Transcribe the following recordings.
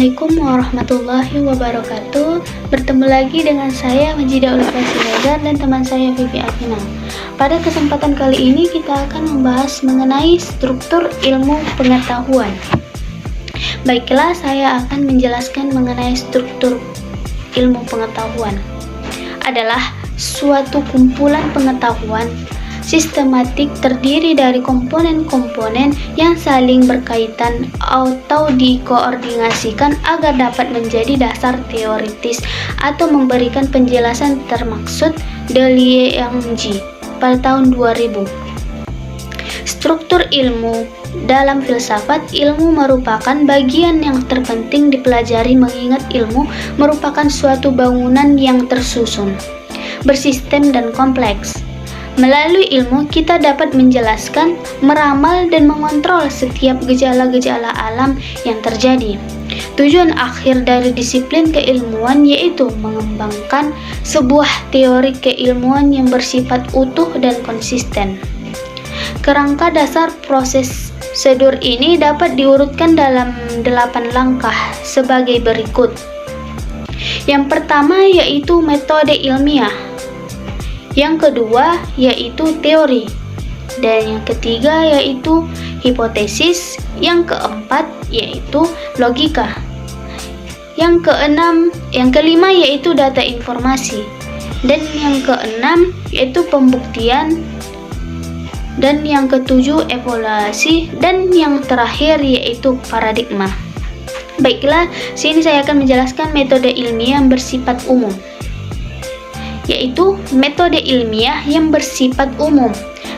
Assalamualaikum warahmatullahi wabarakatuh. Bertemu lagi dengan saya Majidah Ulfa Siregar dan teman saya Vivi Alvina. Pada kesempatan kali ini kita akan membahas mengenai struktur ilmu pengetahuan. Baiklah, saya akan menjelaskan mengenai struktur ilmu pengetahuan. Adalah suatu kumpulan pengetahuan sistematik terdiri dari komponen-komponen yang saling berkaitan atau dikoordinasikan agar dapat menjadi dasar teoritis atau memberikan penjelasan termaksud. De Liang-ji pada tahun 2000. Struktur ilmu. Dalam filsafat, ilmu merupakan bagian yang terpenting dipelajari mengingat ilmu merupakan suatu bangunan yang tersusun, bersistem dan kompleks. Melalui ilmu, kita dapat menjelaskan, meramal, dan mengontrol setiap gejala-gejala alam yang terjadi. Tujuan akhir dari disiplin keilmuan yaitu mengembangkan sebuah teori keilmuan yang bersifat utuh dan konsisten. Kerangka dasar prosedur ini dapat diurutkan dalam 8 langkah sebagai berikut. Yang pertama yaitu metode ilmiah. Yang kedua yaitu teori, dan yang ketiga yaitu hipotesis, yang keempat yaitu logika, yang kelima yaitu data informasi, dan yang keenam yaitu pembuktian, dan yang ketujuh evaluasi, dan yang terakhir yaitu paradigma. Baiklah, sini saya akan menjelaskan metode ilmiah yang bersifat umum, yaitu metode ilmiah yang bersifat umum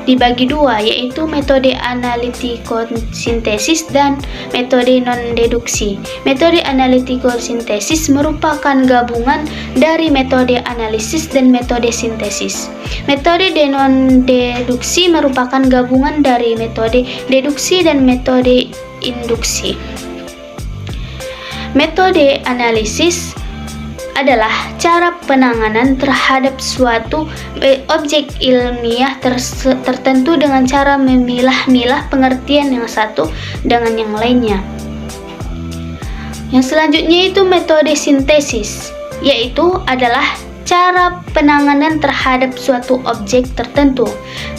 dibagi dua, yaitu metode analitiko-sintesis dan metode non-deduksi. Metode analitiko-sintesis merupakan gabungan dari metode analisis dan metode sintesis. Metode non-deduksi merupakan gabungan dari metode deduksi dan metode induksi. Metode analisis adalah cara penanganan terhadap suatu objek ilmiah tertentu dengan cara memilah-milah pengertian yang satu dengan yang lainnya. Yang selanjutnya itu metode sintesis, yaitu adalah cara penanganan terhadap suatu objek tertentu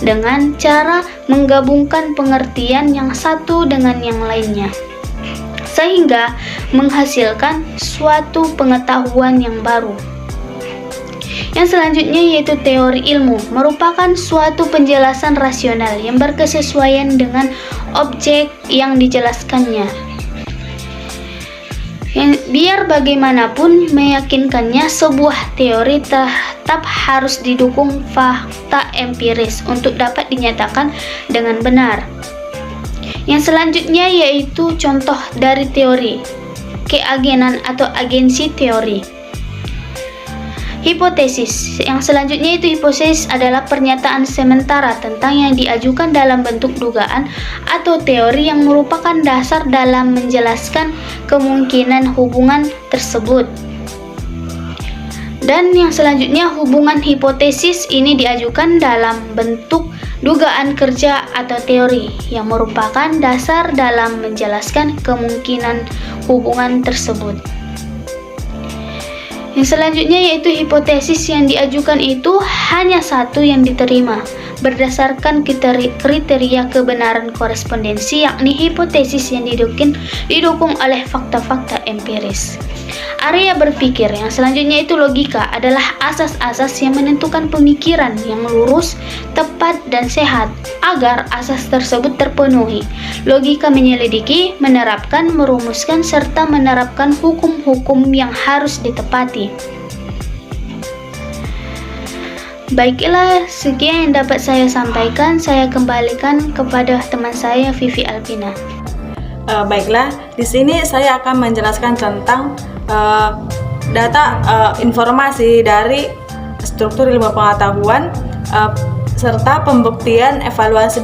dengan cara menggabungkan pengertian yang satu dengan yang lainnya, sehingga menghasilkan suatu pengetahuan yang baru. Yang selanjutnya yaitu teori ilmu, merupakan suatu penjelasan rasional yang berkesesuaian dengan objek yang dijelaskannya. Biar bagaimanapun meyakinkannya, sebuah teori tetap harus didukung fakta empiris untuk dapat dinyatakan dengan benar. Yang selanjutnya yaitu contoh dari teori, keagenan atau agensi teori. Hipotesis. Yang selanjutnya itu hipotesis adalah pernyataan sementara tentang yang diajukan dalam bentuk dugaan atau teori yang merupakan dasar dalam menjelaskan kemungkinan hubungan tersebut. Dan yang selanjutnya hubungan hipotesis ini diajukan dalam bentuk dugaan kerja atau teori yang merupakan dasar dalam menjelaskan kemungkinan hubungan tersebut. Yang selanjutnya yaitu hipotesis yang diajukan itu hanya satu yang diterima berdasarkan kriteria kebenaran korespondensi, yakni hipotesis yang didukung oleh fakta-fakta empiris. Area berpikir yang selanjutnya itu logika, adalah asas-asas yang menentukan pemikiran yang lurus, tepat, dan sehat agar asas tersebut terpenuhi. Logika menyelidiki, menerapkan, merumuskan, serta menerapkan hukum-hukum yang harus ditepati. Baiklah, sekian yang dapat saya sampaikan. Saya kembalikan kepada teman saya Vivi Alvina. Baiklah, di sini saya akan menjelaskan tentang data informasi dari struktur ilmu pengetahuan serta pembuktian, evaluasi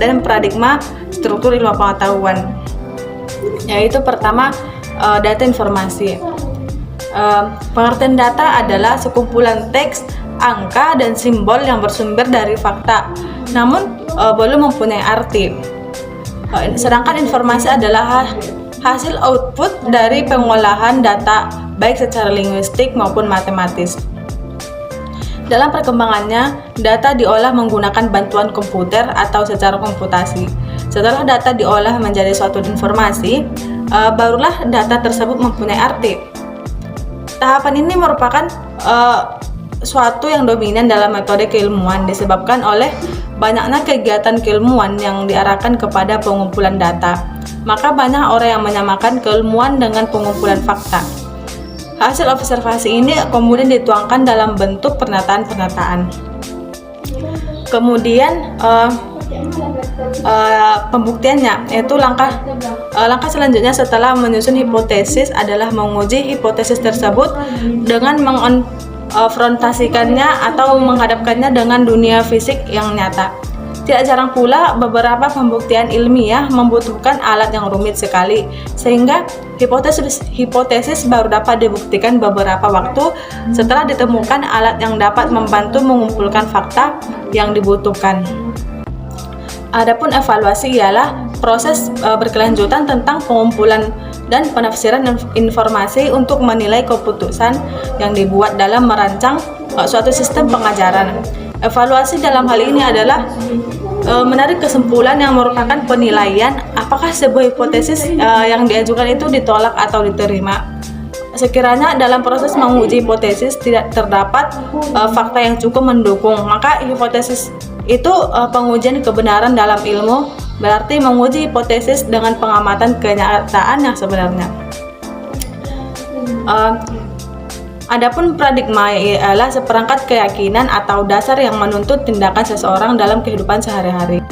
dan paradigma struktur ilmu pengetahuan. Yaitu pertama, data informasi. Pengertian data adalah sekumpulan teks, angka, dan simbol yang bersumber dari fakta, namun belum mempunyai arti. Sedangkan informasi adalah hasil output dari pengolahan data baik secara linguistik maupun matematis. Dalam perkembangannya, data diolah menggunakan bantuan komputer atau secara komputasi. Setelah data diolah menjadi suatu informasi, barulah data tersebut mempunyai arti. Tahapan ini merupakan suatu yang dominan dalam metode keilmuan disebabkan oleh banyaknya kegiatan keilmuan yang diarahkan kepada pengumpulan data. Maka banyak orang yang menyamakan keilmuan dengan pengumpulan fakta. Hasil observasi ini kemudian dituangkan dalam bentuk pernyataan-pernyataan. Kemudian pembuktiannya, yaitu langkah selanjutnya setelah menyusun hipotesis adalah menguji hipotesis tersebut dengan mengonfrontasikannya atau menghadapkannya dengan dunia fisik yang nyata. Tidak jarang pula beberapa pembuktian ilmiah membutuhkan alat yang rumit sekali, sehingga hipotesis baru dapat dibuktikan beberapa waktu setelah ditemukan alat yang dapat membantu mengumpulkan fakta yang dibutuhkan. Adapun evaluasi ialah proses berkelanjutan tentang pengumpulan dan penafsiran informasi untuk menilai keputusan yang dibuat dalam merancang suatu sistem pengajaran. Evaluasi dalam hal ini adalah menarik kesimpulan yang merupakan penilaian apakah sebuah hipotesis yang diajukan itu ditolak atau diterima. Sekiranya dalam proses menguji hipotesis tidak terdapat fakta yang cukup mendukung, maka hipotesis itu pengujian kebenaran dalam ilmu berarti menguji hipotesis dengan pengamatan kenyataan yang sebenarnya. Adapun paradigma ialah seperangkat keyakinan atau dasar yang menuntut tindakan seseorang dalam kehidupan sehari-hari.